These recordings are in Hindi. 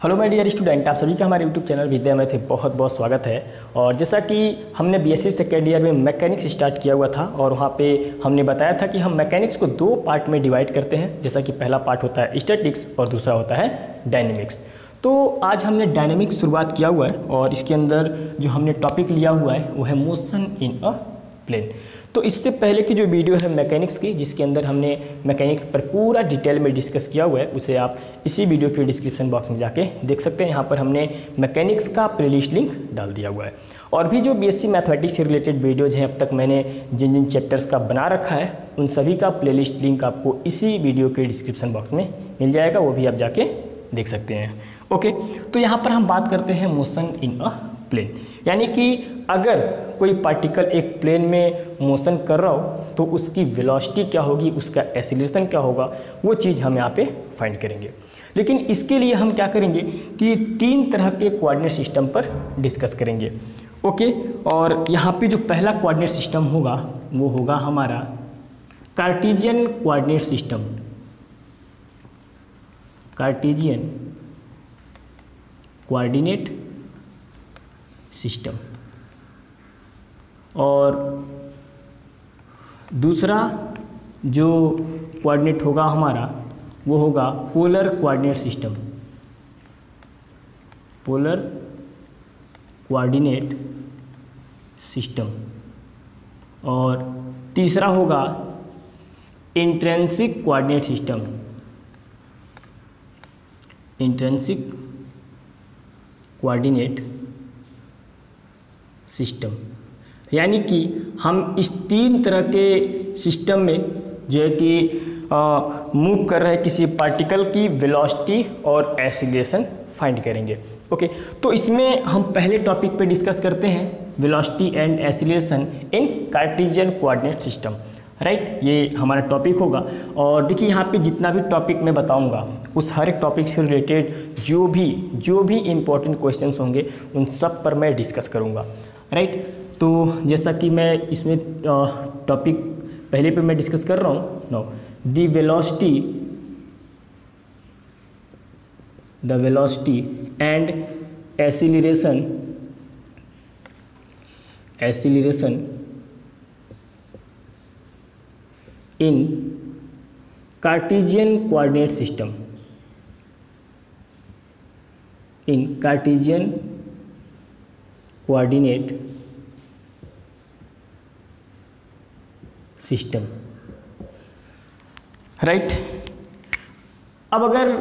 हेलो माय डियर स्टूडेंट, आप सभी का हमारे यूट्यूब चैनल विद्या में थे बहुत बहुत स्वागत है। और जैसा कि हमने बीएससी सेकेंड ईयर में मैकेनिक्स स्टार्ट किया हुआ था और वहाँ पे हमने बताया था कि हम मैकेनिक्स को दो पार्ट में डिवाइड करते हैं। जैसा कि पहला पार्ट होता है स्टैटिक्स और दूसरा होता है डायनेमिक्स। तो आज हमने डायनेमिक्स शुरुआत किया हुआ है और इसके अंदर जो हमने टॉपिक लिया हुआ है वो है मोशन इन अ प्लेन। तो इससे पहले की जो वीडियो है मैकेनिक्स की, जिसके अंदर हमने मैकेनिक्स पर पूरा डिटेल में डिस्कस किया हुआ है, उसे आप इसी वीडियो के डिस्क्रिप्शन बॉक्स में जाके देख सकते हैं। यहाँ पर हमने मैकेनिक्स का प्लेलिस्ट लिंक डाल दिया हुआ है। और भी जो बीएससी मैथमेटिक्स से रिलेटेड वीडियोज़ हैं अब तक मैंने जिन जिन चैप्टर्स का बना रखा है, उन सभी का प्लेलिस्ट लिंक आपको इसी वीडियो के डिस्क्रिप्शन बॉक्स में मिल जाएगा, वो भी आप जाके देख सकते हैं। ओके, तो यहाँ पर हम बात करते हैं मोशन इन अ प्लेन, यानी कि अगर कोई पार्टिकल एक प्लेन में मोशन कर रहा हो तो उसकी वेलोसिटी क्या होगी, उसका एक्सीलरेशन क्या होगा, वो चीज़ हम यहाँ पे फाइंड करेंगे। लेकिन इसके लिए हम क्या करेंगे कि तीन तरह के कोऑर्डिनेट सिस्टम पर डिस्कस करेंगे। ओके, और यहाँ पे जो पहला कोऑर्डिनेट सिस्टम होगा वो होगा हमारा Cartesian coordinate system. Cartesian coordinate system. और दूसरा जो कोऑर्डिनेट होगा हमारा वो होगा polar coordinate system. Polar coordinate system. और तीसरा होगा intrinsic coordinate system. Intrinsic coordinate system. यानी कि हम इस तीन तरह के सिस्टम में जो है कि मूव कर रहे किसी पार्टिकल की वेलोसिटी और एक्सीलरेशन फाइंड करेंगे। ओके, तो इसमें हम पहले टॉपिक पे डिस्कस करते हैं velocity and acceleration in Cartesian coordinate system. Right, ये हमारा टॉपिक होगा। और देखिए यहाँ पे जितना भी टॉपिक मैं बताऊंगा उस हर एक टॉपिक से रिलेटेड जो भी इम्पोर्टेंट क्वेश्चंस होंगे उन सब पर मैं डिस्कस करूँगा। राइट, तो जैसा कि मैं इसमें टॉपिक पहले पे मैं डिस्कस कर रहा हूँ, know the velocity and acceleration in Cartesian coordinate system. In Cartesian coordinate system. Right, अब अगर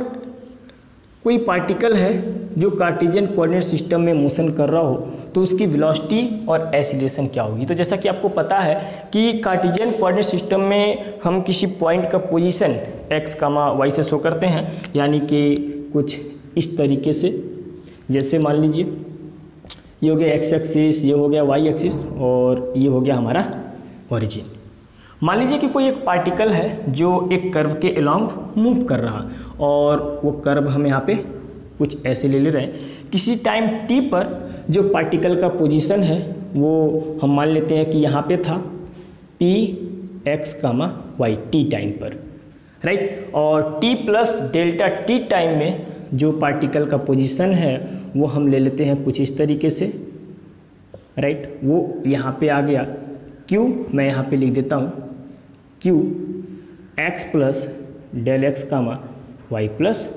कोई पार्टिकल है जो कार्टेशियन कोऑर्डिनेट सिस्टम में मोशन कर रहा हो तो उसकी वेलोसिटी और एक्सीलरेशन क्या होगी। तो जैसा कि आपको पता है कि कार्टेशियन कोऑर्डिनेट सिस्टम में हम किसी पॉइंट का पोजीशन x, y से शो करते हैं, यानी कि कुछ इस तरीके से। जैसे मान लीजिए ये हो गया x एक्सिस, ये हो गया y एक्सिस और ये हो गया हमारा ओरिजिन। मान लीजिए कि कोई एक पार्टिकल है जो एक कर्व के अलोंग मूव कर रहा और वो कर्व हम यहाँ पे कुछ ऐसे ले रहे हैं। किसी टाइम t पर जो पार्टिकल का पोजीशन है वो हम मान लेते हैं कि यहाँ पे था p x, y t time पर। राइट, और t plus delta t time में जो पार्टिकल का पोजीशन है वो हम ले लेते हैं कुछ इस तरीके से। राइट, वो यहाँ पे आ गया q, मैं यहाँ पे लिख देता हूँ q x plus del x, y plus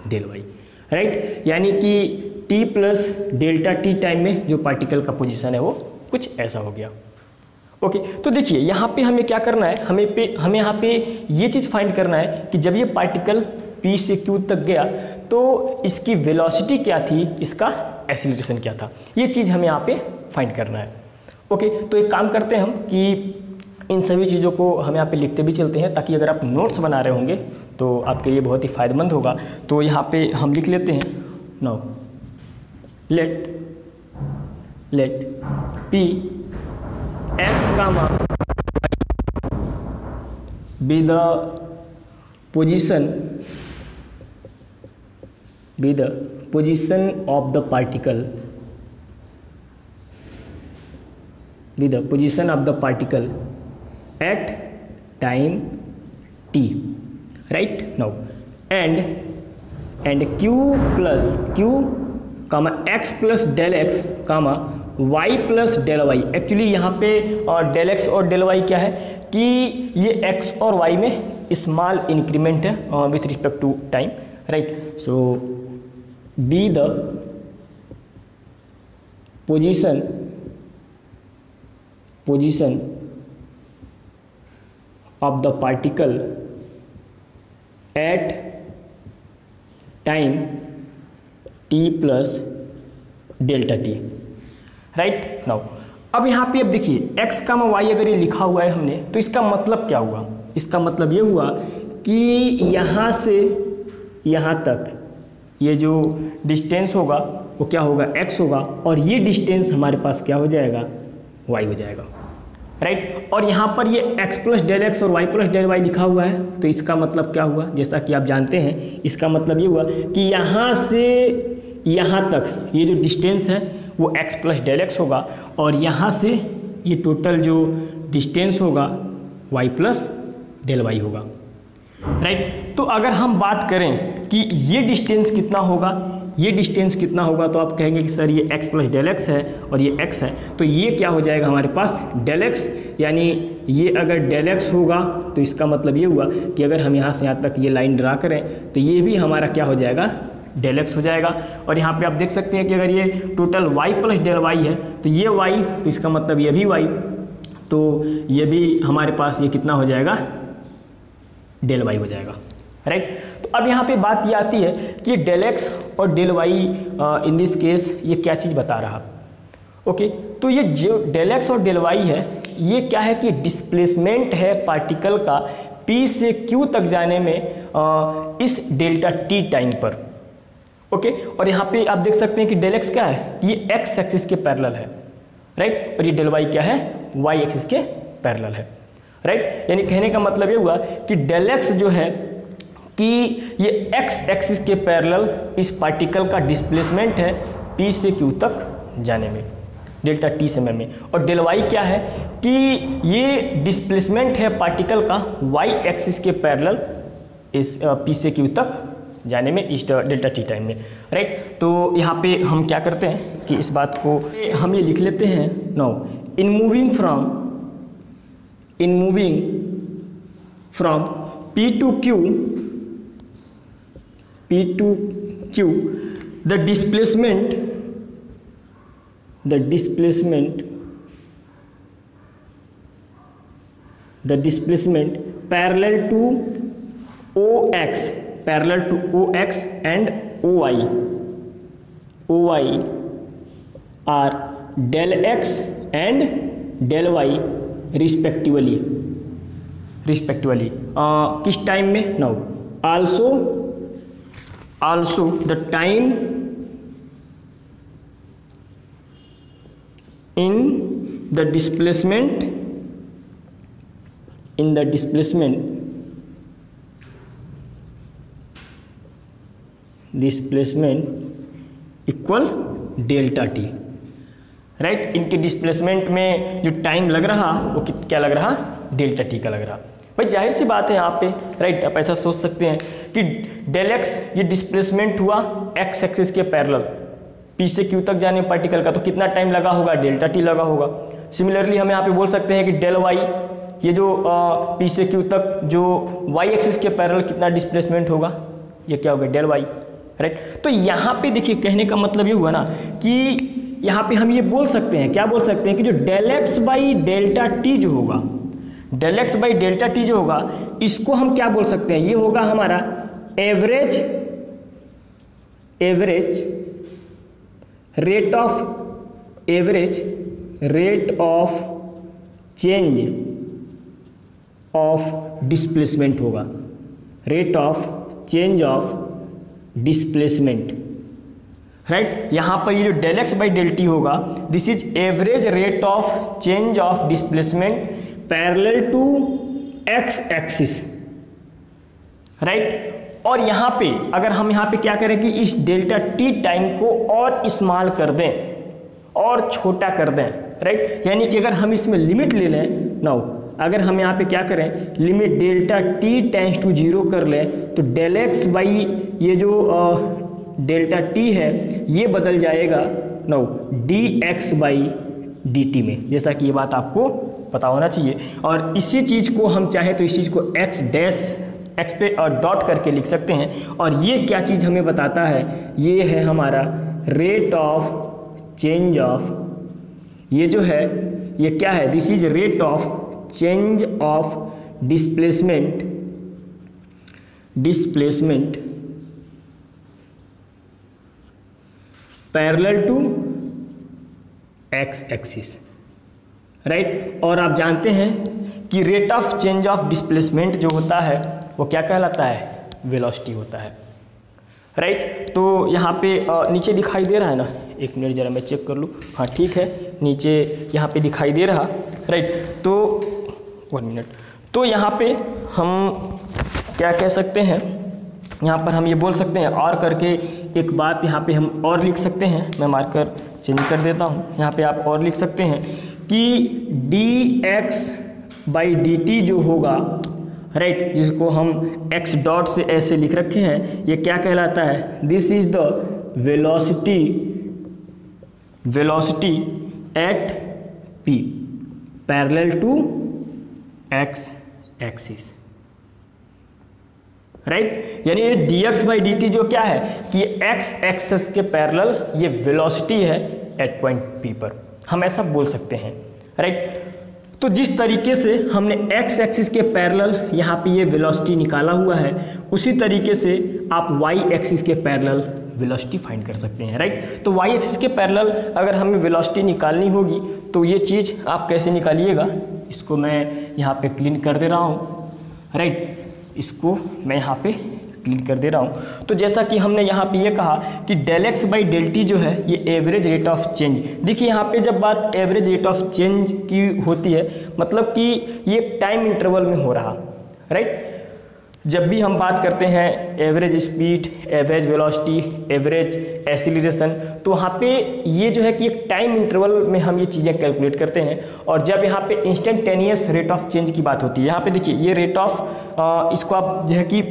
del y। Right, यानी कि t plus delta t time में जो पार्टिकल का पोजीशन है वो कुछ ऐसा हो गया। ओके, तो देखिए यहाँ पे हमें क्या करना है, हमें यहाँ पे ये चीज़ फाइंड करना है कि जब ये पार्टिकल p से q तक गया तो इसकी वेलोसिटी क्या थी, इसका एक्सीलरेशन क्या था, ये चीज़ हमें यहाँ पे फाइंड करना है। ओके, तो एक काम करते हैं हम कि इन सभी चीज़ों को हम यहाँ पे लिखते भी चलते हैं, ताकि अगर आप नोट्स बना रहे होंगे तो आपके लिए बहुत ही फ़ायदेमंद होगा। तो यहाँ पे हम लिख लेते हैं, now let p x, be the position of the particle at time t, right? Now, and and Q plus Q comma X plus del X comma Y plus del Y. Actually यहाँ पे डेल एक्स और डेल वाई क्या है कि ये एक्स और वाई में स्मॉल इंक्रीमेंट है with respect to time, right. So B the position of the particle at time t plus delta T, right. Now अब यहाँ पे अब देखिए x का y अगर ये लिखा हुआ है हमने, तो इसका मतलब क्या हुआ? इसका मतलब ये हुआ कि यहाँ से यहाँ तक ये जो डिस्टेंस होगा वो क्या होगा? x होगा, और ये डिस्टेंस हमारे पास क्या हो जाएगा? y हो जाएगा, राइट। और यहाँ पर ये x प्लस डेल एक्स और y प्लस डेल वाई लिखा हुआ है, तो इसका मतलब क्या हुआ? जैसा कि आप जानते हैं, इसका मतलब ये हुआ कि यहाँ से यहाँ तक ये जो डिस्टेंस है वो x प्लस डेल एक्स होगा, और यहाँ से ये टोटल जो डिस्टेंस होगा y प्लस डेल वाई होगा, राइट। तो अगर हम बात करें कि ये डिस्टेंस कितना होगा, ये डिस्टेंस कितना होगा, तो आप कहेंगे कि सर ये x प्लस डेल एक्स है और ये x है, तो ये क्या हो जाएगा हमारे पास? Del x. यानी ये अगर डेल एक्स होगा तो इसका मतलब ये हुआ कि अगर हम यहाँ से यहाँ तक ये लाइन ड्रा करें तो ये भी हमारा क्या हो जाएगा? डेल एक्स हो जाएगा। और यहाँ पे आप देख सकते हैं कि अगर ये total y plus del Y है तो ये y, तो इसका मतलब ये भी y, तो ये भी हमारे पास ये कितना हो जाएगा? डेल वाई हो जाएगा, राइट। तो अब यहाँ पे बात ये आती है कि डेल एक्स और del y in this case ये क्या चीज़ बता रहा? ओके, तो ये जो डेल एक्स और डेल वाई है ये क्या है कि डिस्प्लेसमेंट है पार्टिकल का P से Q तक जाने में इस डेल्टा टी टाइम पर, ओके। और यहाँ पे आप देख सकते हैं कि डेल एक्स क्या है? ये एक्स एक्सिस के पैरेलल है, राइट, और ये डेल वाई क्या है? वाई एक्सिस के पैरेलल है, राइट। यानी कहने का मतलब ये हुआ कि डेल एक्स जो है कि ये एक्स एक्सिस के पैरेलल इस पार्टिकल का डिस्प्लेसमेंट है P से Q तक जाने में, डेल्टा टी समय में। और डेल वाई क्या है कि ये डिस्प्लेसमेंट है पार्टिकल का वाई एक्सिस के पैरेलल इस P से Q तक जाने में इस डेल्टा टी टाइम में, राइट। तो यहाँ पे हम क्या करते हैं कि इस बात को हम ये लिख लेते हैं, now in moving from P to Q the displacement parallel to OX and OY are del X and del Y respectively किस टाइम में? Now also the time in the displacement equal delta T, right. इनके डिस्प्लेसमेंट में जो टाइम लग रहा वो क्या लग रहा? डेल्टा टी का लग रहा। भाई जाहिर सी बात है यहाँ पे, राइट, आप ऐसा सोच सकते हैं कि डेल एक्स ये डिस्प्लेसमेंट हुआ एक्स एक्सिस के पैरेलल P से Q तक जाने पार्टिकल का, तो कितना टाइम लगा होगा? डेल्टा टी लगा होगा। सिमिलरली हम यहाँ पे बोल सकते हैं कि डेल वाई ये जो P से Q तक जो y एक्सिस के पैरेलल कितना डिस्प्लेसमेंट होगा? ये क्या होगा? Del y, right. तो यहाँ पे देखिए कहने का मतलब ये हुआ ना कि यहाँ पे हम ये बोल सकते हैं, क्या बोल सकते हैं कि जो del x by delta t जो होगा, del x by delta t जो होगा, इसको हम क्या बोल सकते हैं? ये होगा हमारा average rate of change of displacement होगा, rate of change of displacement, right. यहाँ पर ये जो del x by del t होगा, this is average rate of change of displacement parallel to x axis, right. और यहाँ पे अगर हम यहाँ पे क्या करें कि इस डेल्टा टी टाइम को और स्मॉल कर दें और छोटा कर दें, राइट। यानी कि अगर हम इसमें लिमिट ले लें, नाउ अगर हम यहाँ पे क्या करें, limit delta t tends to 0 कर लें तो डेल एक्स बाई ये जो डेल्टा टी है ये बदल जाएगा now d x by d t में, जैसा कि ये बात आपको पता होना चाहिए। और इसी चीज़ को हम चाहें तो इस चीज़ को एक्स डैश एक्स पे और डॉट करके लिख सकते हैं। और ये क्या चीज़ हमें बताता है, ये है हमारा रेट ऑफ चेंज ऑफ, ये जो है ये क्या है, this is rate of change of displacement parallel to x axis, right. और आप जानते हैं कि rate of change of displacement जो होता है वो क्या कहलाता है, वेलोसिटी होता है, राइट। तो यहाँ पे नीचे दिखाई दे रहा है ना, एक मिनट ज़रा मैं चेक कर लूँ, हाँ ठीक है, नीचे यहाँ पे दिखाई दे रहा, राइट। तो 1 मिनट, तो यहाँ पे हम क्या कह सकते हैं, यहाँ पर हम ये बोल सकते हैं और करके एक बात यहाँ पे हम और लिख सकते हैं, मैं मार्कर चेंज कर देता हूँ, यहाँ पे आप और लिख सकते हैं कि D x by d t जो होगा, राइट, जिसको हम एक्स डॉट से ऐसे लिख रखे हैं, ये क्या कहलाता है, this is the velocity at P parallel to x axis, right. यानी ये d x by d t जो क्या है कि एक्स एक्सिस के पैरेलल ये वेलोसिटी है एट पॉइंट पी पर, हम ऐसा बोल सकते हैं, राइट। तो जिस तरीके से हमने एक्स एक्सिस के पैरेलल यहाँ पे ये वेलोसिटी निकाला हुआ है, उसी तरीके से आप वाई एक्सिस के पैरेलल वेलोसिटी फाइंड कर सकते हैं, राइट। तो वाई एक्सिस के पैरेलल अगर हमें वेलोसिटी निकालनी होगी तो ये चीज़ आप कैसे निकालिएगा, इसको मैं यहाँ पे क्लीन कर दे रहा हूँ, राइट, इसको मैं यहाँ पे क्लीन कर दे रहा हूँ। तो जैसा कि हमने यहाँ पे ये कहा कि del x by del t जो है ये एवरेज रेट ऑफ चेंज, देखिए यहाँ पे जब बात एवरेज रेट ऑफ चेंज की होती है मतलब कि ये टाइम इंटरवल में हो रहा, राइट। जब भी हम बात करते हैं average speed, average velocity, average acceleration, तो वहाँ पे ये जो है कि एक टाइम इंटरवल में हम ये चीज़ें कैलकुलेट करते हैं। और जब यहाँ पे इंस्टेंटेनियस रेट ऑफ चेंज की बात होती है, यहाँ पे देखिए ये रेट ऑफ इसको आप जो है कि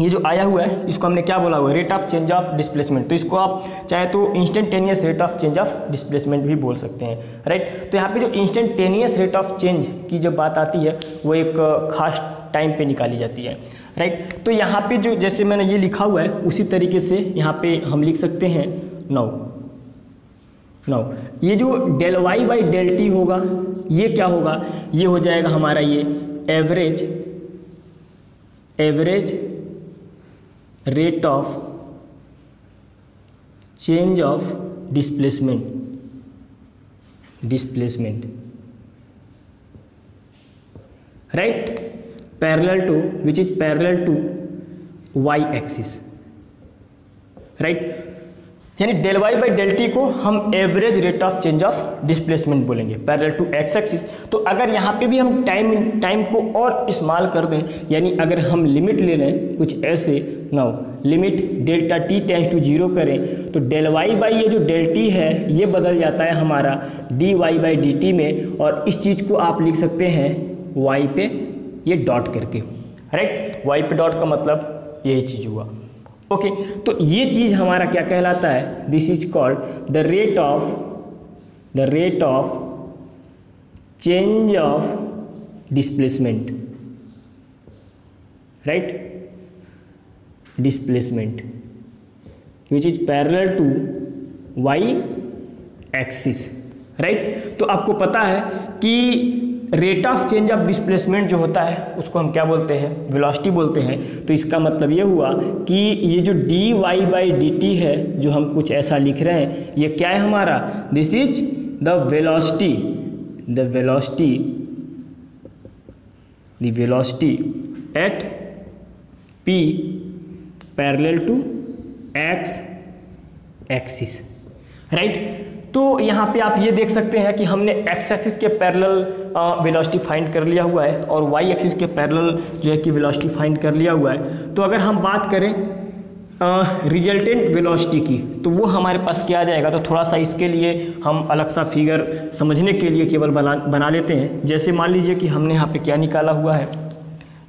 ये जो आया हुआ है इसको हमने क्या बोला हुआ है, rate of change of displacement, तो इसको आप चाहे तो instantaneous rate of change of displacement भी बोल सकते हैं, राइट। तो यहाँ पे जो इंस्टेंटेनियस रेट ऑफ चेंज की जब बात आती है वो एक खास टाइम पे निकाली जाती है, राइट। तो यहाँ पे जो जैसे मैंने ये लिखा हुआ है उसी तरीके से यहाँ पे हम लिख सकते हैं नाउ ये जो del y by del t होगा ये क्या होगा, ये हो जाएगा हमारा ये average rate of change of displacement, right, parallel to which is parallel to y axis, right. यानी del y by del t को हम average rate of change of displacement बोलेंगे पैरेलल टू एक्स एक्सिस। तो अगर यहाँ पे भी हम टाइम को और स्मॉल कर दें, यानी अगर हम लिमिट ले लें कुछ ऐसे, now limit delta t tends to 0 करें तो डेल वाई बाई ये जो डेल टी है ये बदल जाता है हमारा d y by d t में, और इस चीज़ को आप लिख सकते हैं वाई पे ये डॉट करके, राइट। वाई पे डॉट का मतलब यही चीज़ हुआ, ओके। तो ये चीज़ हमारा क्या कहलाता है, this is called the rate of change of displacement, right, displacement which is parallel to y axis, right. तो आपको पता है कि rate of change of displacement जो होता है उसको हम क्या बोलते हैं, वेलोसिटी बोलते हैं। तो इसका मतलब ये हुआ कि ये जो d y by d t है जो हम कुछ ऐसा लिख रहे हैं ये क्या है हमारा, this is the velocity at P parallel to x axis, right. तो यहाँ पे आप ये देख सकते हैं कि हमने एक्स एक्सिस के पैरेलल वेलोसिटी फाइंड कर लिया हुआ है और वाई एक्सिस के पैरेलल जो है कि वेलोसिटी फाइंड कर लिया हुआ है। तो अगर हम बात करें रिजल्टेंट वेलोसिटी की, तो वो हमारे पास क्या आ जाएगा। तो थोड़ा सा इसके लिए हम अलग सा फिगर समझने के लिए केवल बना लेते हैं। जैसे मान लीजिए कि हमने यहाँ पे क्या निकाला हुआ है,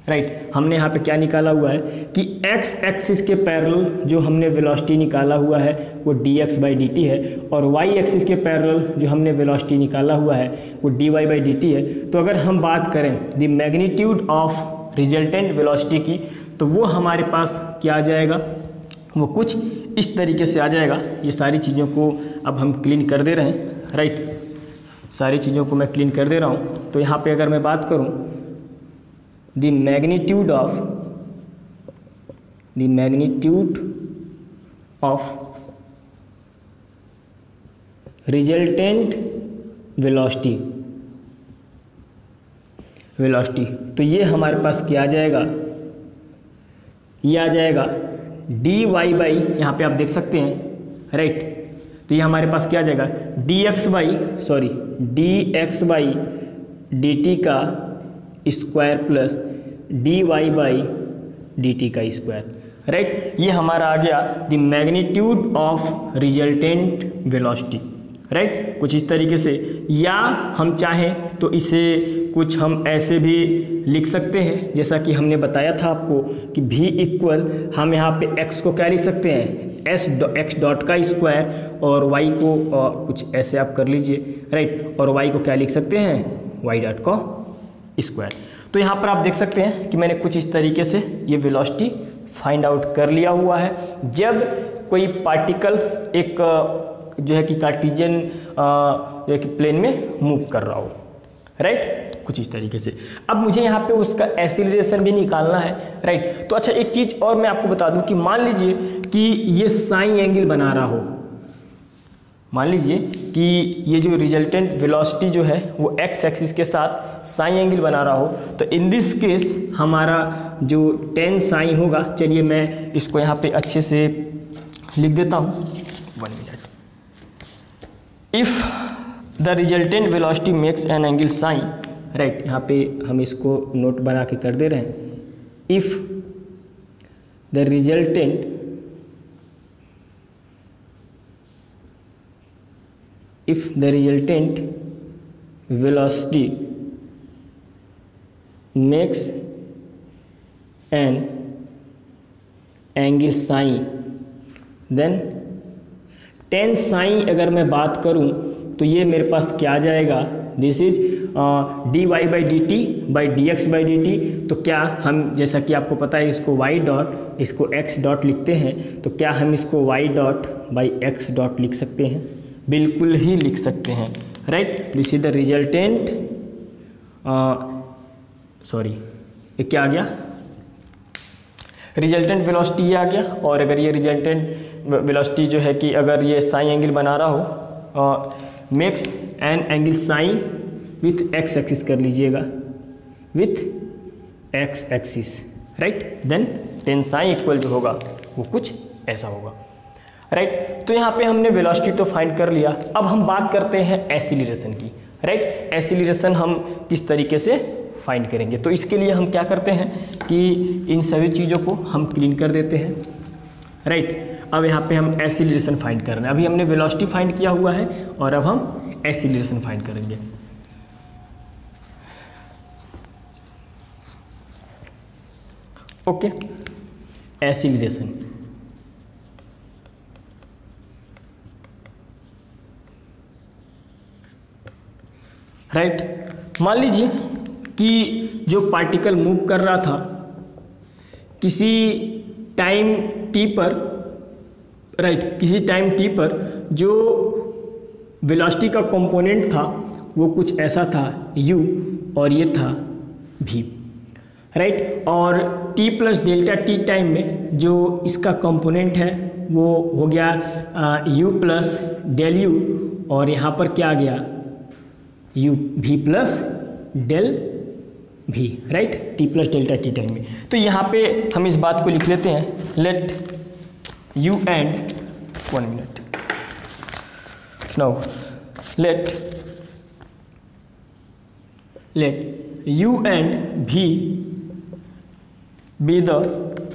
राइट, हमने यहाँ पे क्या निकाला हुआ है कि एक्स एक्सिस के पैरेलल जो हमने वेलोसिटी निकाला हुआ है वो dx/dt है, और वाई एक्सिस के पैरेलल जो हमने वेलोसिटी निकाला हुआ है वो dy/dt है। तो अगर हम बात करें the magnitude of resultant velocity की, तो वो हमारे पास क्या आ जाएगा, वो कुछ इस तरीके से आ जाएगा। ये सारी चीज़ों को अब हम क्लीन कर दे रहे हैं, राइट, सारी चीज़ों को मैं क्लीन कर दे रहा हूँ। तो यहाँ पे अगर मैं बात करूँ the magnitude of resultant velocity, तो ये हमारे पास क्या आ जाएगा, ये आ जाएगा dy बाई, यहाँ पे आप देख सकते हैं, राइट, तो ये हमारे पास क्या आ जाएगा dx बाई dt का square plus dy by dt का स्क्वायर, राइट। ये हमारा आ गया the magnitude of resultant velocity, right, कुछ इस तरीके से। या हम चाहें तो इसे कुछ हम ऐसे भी लिख सकते हैं, जैसा कि हमने बताया था आपको कि v इक्वल, हम यहाँ पे x को क्या लिख सकते हैं, x डॉट का स्क्वायर, और y को कुछ ऐसे आप कर लीजिए, राइट, और y को क्या लिख सकते हैं, y डॉट का स्क्वायर। तो यहाँ पर आप देख सकते हैं कि मैंने कुछ इस तरीके से ये वेलोसिटी फाइंड आउट कर लिया हुआ है जब कोई पार्टिकल एक जो है कि कार्टेशियन जो है कि प्लेन में मूव कर रहा हो, राइट, कुछ इस तरीके से। अब मुझे यहाँ पे उसका एक्सीलरेशन भी निकालना है, राइट। तो अच्छा, एक चीज़ और मैं आपको बता दूं कि मान लीजिए कि ये साइन एंगल बना रहा हो, मान लीजिए कि ये जो रिजल्टेंट वेलोसिटी जो है वो एक्स एक्सिस के साथ साइन एंगल बना रहा हो, तो इन दिस केस हमारा जो tan साइन होगा, चलिए मैं इसको यहाँ पे अच्छे से लिख देता हूँ, 1 minute. If the resultant velocity makes an angle sign, right, यहाँ पे हम इसको नोट बना के कर दे रहे हैं। If the resultant velocity makes an angle sin, then tan sin अगर मैं बात करूं तो ये मेरे पास क्या आ जाएगा, this is dy by d T by D x by d T. तो क्या हम, जैसा कि आपको पता है, इसको y डॉट, इसको x डॉट लिखते हैं, तो क्या हम इसको y dot by x dot लिख सकते हैं, बिल्कुल ही लिख सकते हैं, right. This is the resultant, sorry ये क्या आ गया, रिजल्टेंट वेलोसिटी ये आ गया। और अगर ये रिजल्टेंट वेलोसिटी जो है कि अगर ये साइन एंगल बना रहा हो, makes an angle sine with x axis कर लीजिएगा, with x axis, right, then tan sine equal जो होगा वो कुछ ऐसा होगा, राइट। तो यहाँ पे हमने वेलोसिटी तो फाइंड कर लिया। अब हम बात करते हैं एक्सीलरेशन की, राइट। एक्सीलरेशन हम किस तरीके से फाइंड करेंगे, तो इसके लिए हम क्या करते हैं कि इन सभी चीज़ों को हम क्लीन कर देते हैं, राइट। अब यहाँ पे हम एक्सीलरेशन फाइंड कर रहे हैं। अभी हमने वेलोसिटी फाइंड किया हुआ है और अब हम एक्सीलरेशन फाइंड करेंगे। Okay, acceleration, right. मान लीजिए कि जो पार्टिकल मूव कर रहा था किसी टाइम टी पर, राइट, किसी टाइम टी पर जो वेलोसिटी का कंपोनेंट था वो कुछ ऐसा था u और ये था v, राइट। और t plus delta t time में जो इसका कंपोनेंट है वो हो गया u प्लस डेल u, और यहाँ पर क्या आ गया u v plus del v, right, t plus delta t time में। तो यहाँ पे हम इस बात को लिख लेते हैं, let u and 1 minute, now let u and v be the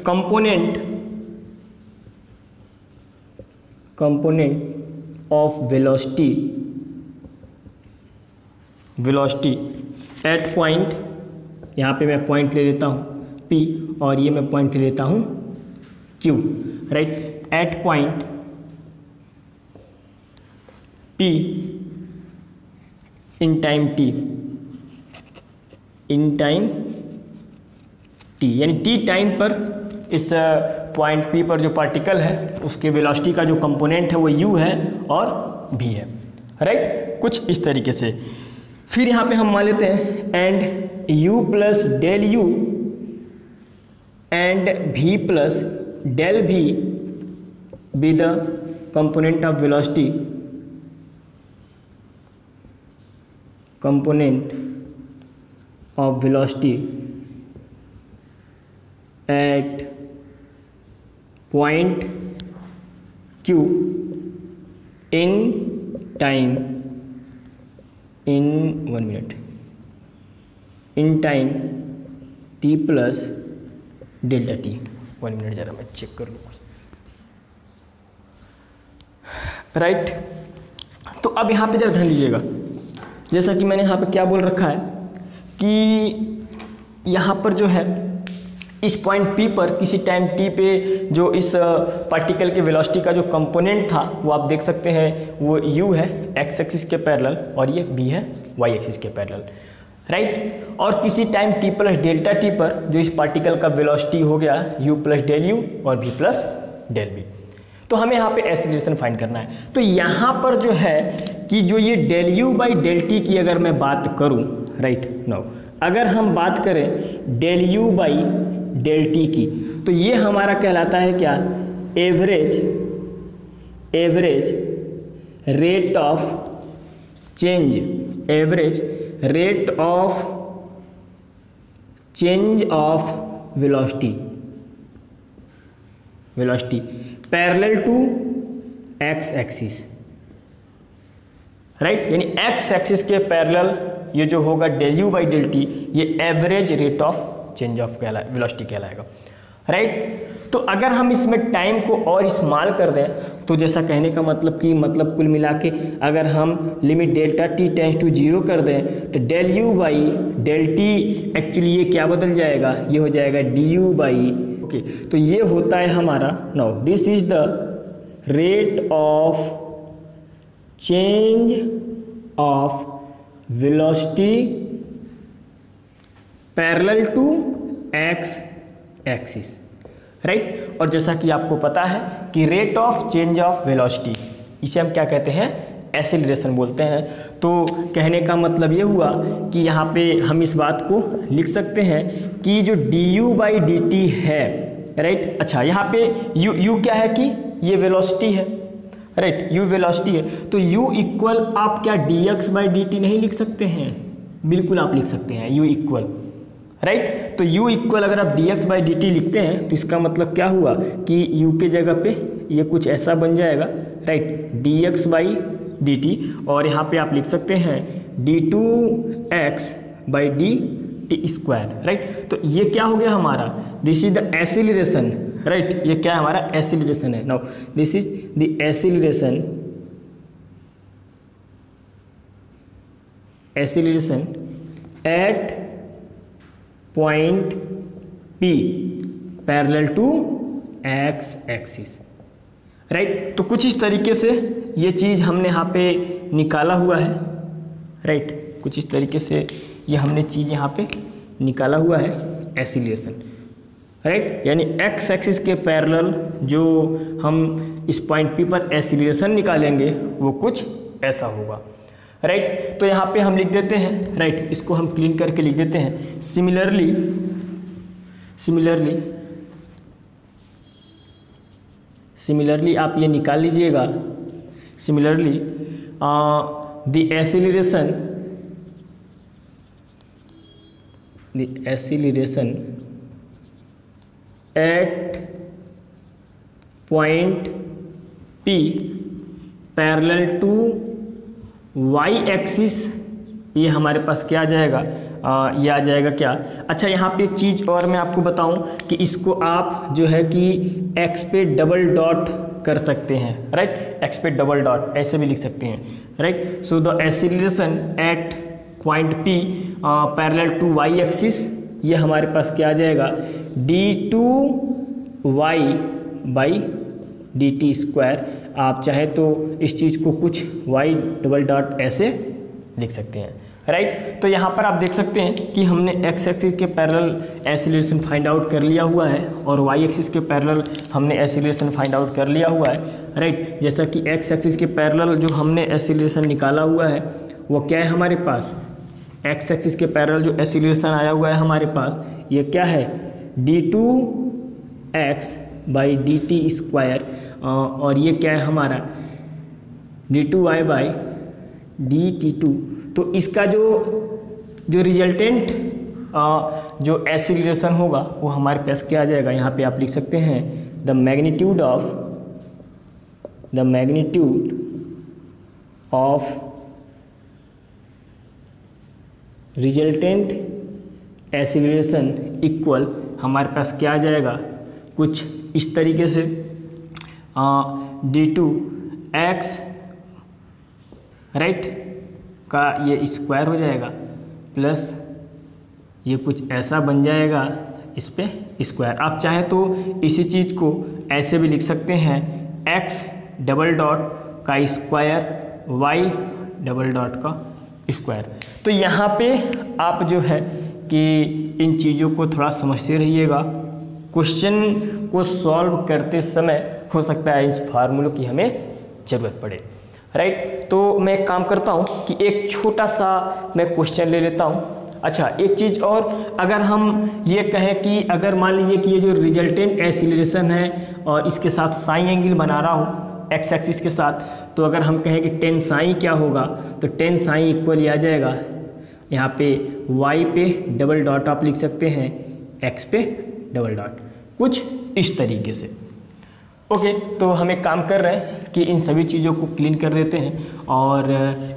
component component of velocity at point, यहाँ पे मैं पॉइंट ले लेता हूँ P और ये मैं पॉइंट ले लेता हूँ Q, right, at point P in time T, यानी T टाइम पर इस पॉइंट P पर जो पार्टिकल है उसके वेलोसिटी का जो कंपोनेंट है वो U है और V है, राइट, कुछ इस तरीके से। फिर यहाँ पे हम मान लेते हैं and U plus del U and V plus del V be the component of velocity, at point Q in time, in time T plus delta T। 1 minute ज़रा मैं चेक कर लूँ, राइट। तो अब यहाँ पे जरा ध्यान दीजिएगा, जैसा कि मैंने यहाँ पे क्या बोल रखा है कि यहाँ पर जो है इस पॉइंट P पर किसी टाइम T पे जो इस पार्टिकल के वेलोसिटी का जो कंपोनेंट था वो आप देख सकते हैं वो U है x एक्सिस के पैरेलल और ये V है y एक्सिस के पैरेलल, राइट। और किसी time T plus delta T पर जो इस पार्टिकल का वेलोसिटी हो गया U प्लस डेल U और V प्लस डेल V। तो हमें यहाँ पे एक्सीलरेशन फाइंड करना है। तो यहाँ पर जो है कि जो ये del U by del T की अगर मैं बात करूँ, राइट, नाउ अगर हम बात करें del U by del T की, तो ये हमारा कहलाता है क्या, average rate of change, average rate of change of velocity parallel to x axis, right, यानी x एक्सिस के पैरेलल ये जो होगा del U by del T, ये average rate of change of velocity कहलाएगा, राइट। तो अगर हम इसमें टाइम को और स्मॉल कर दें तो जैसा कहने का मतलब कि मतलब कुल मिला के अगर हम limit delta T tends to 0 कर दें तो del U by del T actually ये क्या बदल जाएगा, ये हो जाएगा du बाई, ओके। तो ये होता है हमारा, now this is the rate of change of velocity parallel to x axis, right. और जैसा कि आपको पता है कि rate of change of velocity इसे हम क्या कहते हैं, एक्सेलरेशन बोलते हैं। तो कहने का मतलब ये हुआ कि यहाँ पे हम इस बात को लिख सकते हैं कि जो du बाई dt है, राइट। अच्छा, यहाँ पे u क्या है कि ये वेलोसिटी है, राइट, u वेलोसिटी है। तो u इक्वल आप क्या dx बाई dt नहीं लिख सकते हैं, बिल्कुल आप लिख सकते हैं u इक्वल, राइट। तो u इक्वल अगर आप dx बाई dt लिखते हैं तो इसका मतलब क्या हुआ कि u के जगह पे ये कुछ ऐसा बन जाएगा, राइट, dx बाई dt, और यहाँ पे आप लिख सकते हैं d2x by dt square, right. तो ये क्या हो गया हमारा, this is the acceleration, right, ये क्या है हमारा एक्सीलरेशन है। Now this is the acceleration at point P parallel to x axis, right. तो कुछ इस तरीके से ये चीज़ हमने यहाँ पे निकाला हुआ है, राइट, कुछ इस तरीके से ये हमने चीज़ यहाँ पे निकाला हुआ है एक्सीलरेशन, राइट, यानी x एक्सिस के पैरेलल जो हम इस पॉइंट P पर एक्सीलरेशन निकालेंगे वो कुछ ऐसा होगा, राइट। तो यहाँ पे हम लिख देते हैं, राइट, इसको हम क्लीन करके लिख देते हैं। सिमिलरली आप ये निकाल लीजिएगा, similarly the acceleration at point P parallel to y axis, ये हमारे पास क्या आ जाएगा, ये आ जाएगा क्या। अच्छा, यहाँ पे एक चीज़ और मैं आपको बताऊं कि इसको आप जो है कि x पे डबल डॉट कर सकते हैं, राइट। एक्स पे डबल डॉट ऐसे भी लिख सकते हैं, right. So the acceleration at point P parallel to y axis, ये हमारे पास क्या आ जाएगा, d2y बाई dt स्क्वायर। आप चाहे तो इस चीज़ को कुछ y डबल डॉट ऐसे लिख सकते हैं, राइट। तो यहाँ पर आप देख सकते हैं कि हमने x एक्सिस के पैरेलल एक्सीलरेशन फाइंड आउट कर लिया हुआ है और y एक्सिस के पैरेलल हमने एक्सीलरेशन फाइंड आउट कर लिया हुआ है, राइट। जैसा कि x एक्सिस के पैरेलल जो हमने एक्सीलरेशन निकाला हुआ है वो क्या है हमारे पास, x एक्सिस के पैरेलल जो एक्सीलरेशन आया हुआ है हमारे पास, ये क्या है, d2x बाई dt स्क्वायर, और ये क्या है हमारा d2y बाई dt2। तो इसका जो रिजल्टेंट जो एक्सीलरेशन होगा वो हमारे पास क्या आ जाएगा, यहाँ पे आप लिख सकते हैं the magnitude of resultant acceleration equal, हमारे पास क्या आ जाएगा, कुछ इस तरीके से d2x, राइट, का ये स्क्वायर हो जाएगा प्लस ये कुछ ऐसा बन जाएगा इस पे स्क्वायर। आप चाहे तो इसी चीज़ को ऐसे भी लिख सकते हैं, x डबल डॉट का स्क्वायर y डबल डॉट का स्क्वायर। तो यहाँ पे आप जो है कि इन चीज़ों को थोड़ा समझते रहिएगा, क्वेश्चन को सॉल्व करते समय हो सकता है इस फार्मूलों की हमें ज़रूरत पड़े, राइट। तो मैं एक काम करता हूँ कि एक छोटा सा मैं क्वेश्चन ले लेता हूँ। अच्छा, एक चीज़ और, अगर हम ये कहें कि अगर मान लीजिए कि ये जो रिजल्टेंट एक्सीलरेशन है और इसके साथ साइन एंगल बना रहा हूँ एक्स एक्सिस के साथ, तो अगर हम कहें कि टेन साइन क्या होगा, तो टेन साइन इक्वल आ जाएगा, यहाँ पे y पे डबल डॉट आप लिख सकते हैं, x पे डबल डॉट, कुछ इस तरीके से। ओके, तो हम एक काम कर रहे हैं कि इन सभी चीज़ों को क्लीन कर देते हैं और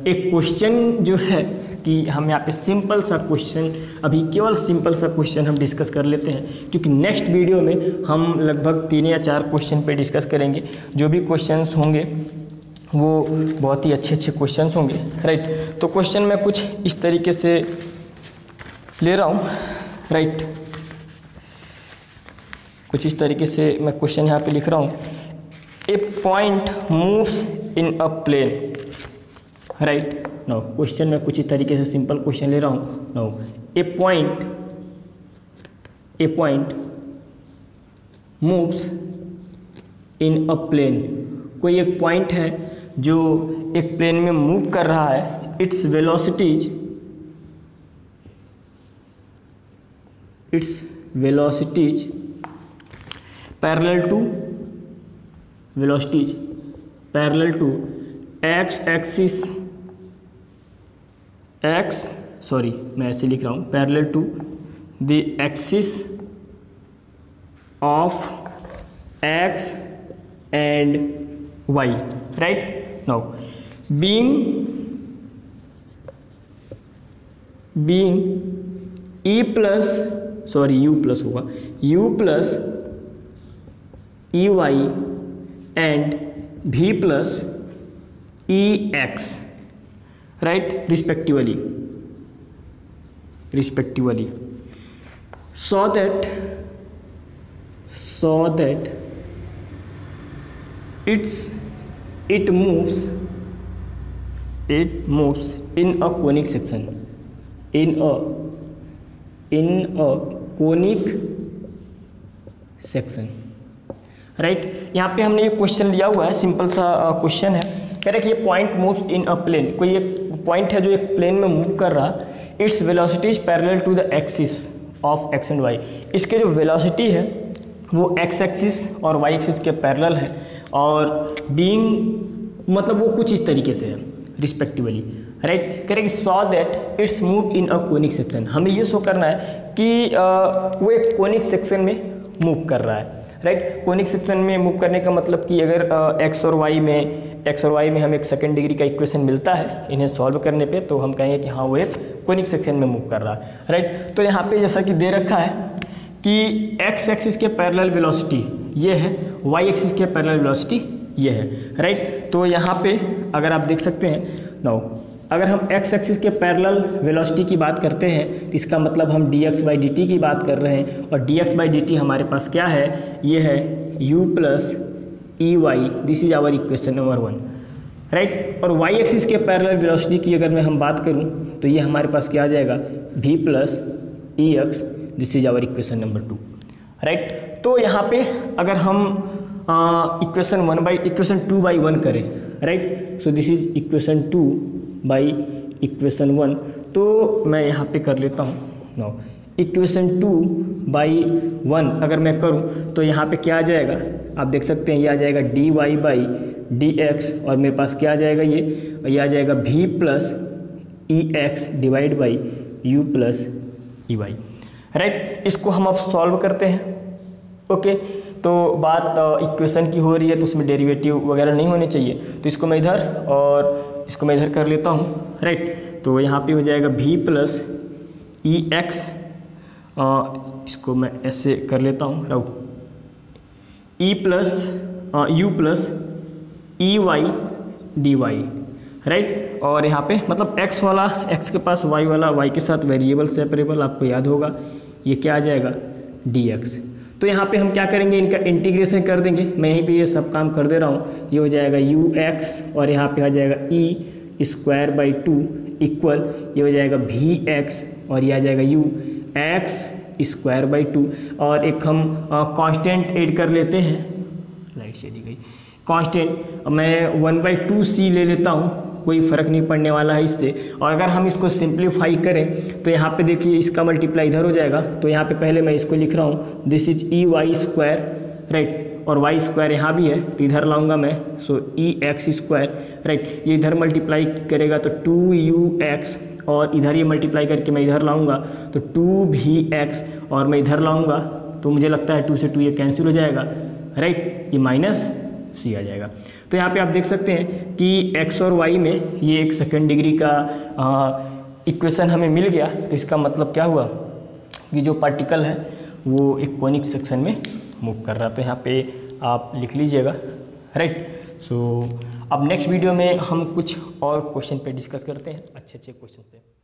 एक क्वेश्चन जो है कि हम यहाँ पे सिंपल सा क्वेश्चन, अभी केवल सिंपल सा क्वेश्चन हम डिस्कस कर लेते हैं, क्योंकि नेक्स्ट वीडियो में हम लगभग 3 या 4 क्वेश्चन पे डिस्कस करेंगे। जो भी क्वेश्चंस होंगे वो बहुत ही अच्छे क्वेश्चंस होंगे, राइट। तो क्वेश्चन मैं कुछ इस तरीके से ले रहा हूँ, राइट, कुछ इस तरीके से मैं क्वेश्चन यहाँ पे लिख रहा हूँ। A point moves in a plane, right. No, question में कुछ इस तरीके से सिंपल क्वेश्चन ले रहा हूँ। Now, a point moves in a plane, कोई एक पॉइंट है जो एक प्लेन में मूव कर रहा है। Its velocities parallel to x axis, मैं ऐसे लिख रहा हूँ, parallel to the axis of x and y, right. Now being u plus होगा, u plus E y and v plus e x, right, respectively, so that it moves in a conic section, right. यहाँ पे हमने ये क्वेश्चन लिया हुआ है, सिंपल सा क्वेश्चन है, कह रहे कि ये point moves in a plane, कोई एक पॉइंट है जो एक प्लेन में मूव कर रहा, its velocities parallel to the axis of x and y, इसके जो वेलोसिटी है वो एक्स एक्सिस और वाई एक्सिस के पैरेलल है, और बीइंग मतलब वो कुछ इस तरीके से है रिस्पेक्टिवली, राइट। कह रहे कि saw that it's move in a conic section, हमें ये शो करना है कि वो एक कोनिक सेक्शन में मूव कर रहा है, राइट। कोनिक सेक्शन में मूव करने का मतलब कि अगर एक्स और वाई में हमें एक सेकंड डिग्री का इक्वेशन मिलता है इन्हें सॉल्व करने पे, तो हम कहेंगे कि हाँ वो एक कोनिक सेक्शन में मूव कर रहा है, राइट। तो यहाँ पे जैसा कि दे रखा है कि एक्स एक्सिस के पैरेलल वेलोसिटी ये है वाई एक्सिस के पैरेलल वेलोसिटी ये है, राइट। तो यहाँ पे अगर आप देख सकते हैं नाउ, अगर हम एक्स एक्सिस के पैरेलल वेलोसिटी की बात करते हैं तो इसका मतलब हम dx/dt की बात कर रहे हैं, और dx/dt हमारे पास क्या है, ये है u plus E y, this is our equation number 1, right. और वाई एक्सिस के पैरेलल वेलोसिटी की अगर मैं हम बात करूं तो ये हमारे पास क्या आ जाएगा, v plus e x, this is our equation number 2, right. तो यहाँ पे अगर हम इक्वेशन 2/1 करें, right, so this is equation 2 by equation 1, तो मैं यहाँ पे कर लेता हूँ नो, इक्वेशन 2/1 अगर मैं करूँ तो यहाँ पे क्या आ जाएगा, आप देख सकते हैं ये आ जाएगा dy/dx, और मेरे पास क्या आ जाएगा, ये आ जाएगा v plus e x divide by u plus E y, right. इसको हम अब सॉल्व करते हैं, ओके। तो बात इक्वेशन की हो रही है तो उसमें डेरिवेटिव वगैरह नहीं होने चाहिए, तो इसको मैं इधर और इसको मैं इधर कर लेता हूँ, राइट। तो यहाँ पे हो जाएगा v प्लस ई एक्स, इसको मैं ऐसे कर लेता हूँ राउ, ई प्लस यू प्लस ई वाई डी वाई, राइट। और यहाँ पे मतलब x वाला x के पास y वाला y के साथ वेरिएबल सेपरेबल, आपको याद होगा ये क्या आ जाएगा dx। तो यहाँ पे हम क्या करेंगे, इनका इंटीग्रेशन कर देंगे, मैं यहीं पे ये सब काम कर दे रहा हूँ। ये हो जाएगा ux और यहाँ पे आ जाएगा e² 2 इक्वल, ये हो जाएगा vx और ये आ जाएगा u x² 2, और एक हम कांस्टेंट ऐड कर लेते हैं, लाइट चली गई, कांस्टेंट मैं 1/2c ले लेता हूँ, कोई फ़र्क नहीं पड़ने वाला है इससे। और अगर हम इसको सिंप्लीफाई करें तो यहाँ पे देखिए इसका मल्टीप्लाई इधर हो जाएगा, तो यहाँ पे पहले मैं इसको लिख रहा हूँ, दिस इज EY², राइट, और y² यहाँ भी है तो इधर लाऊंगा मैं, सो EX², राइट। ये इधर मल्टीप्लाई करेगा तो 2ux, और इधर ये मल्टीप्लाई करके मैं इधर लाऊंगा तो 2vx, और मैं इधर लाऊंगा तो मुझे लगता है 2 से 2 ये कैंसिल हो जाएगा, राइट, ये माइनस c आ जाएगा। तो यहाँ पे आप देख सकते हैं कि x और y में ये एक सेकेंड डिग्री का इक्वेशन हमें मिल गया, तो इसका मतलब क्या हुआ कि जो पार्टिकल है वो एक कोनिक सेक्शन में मूव कर रहा है। तो यहाँ पे आप लिख लीजिएगा, राइट। सो अब नेक्स्ट वीडियो में हम कुछ और क्वेश्चन पे डिस्कस करते हैं, अच्छे क्वेश्चन पे।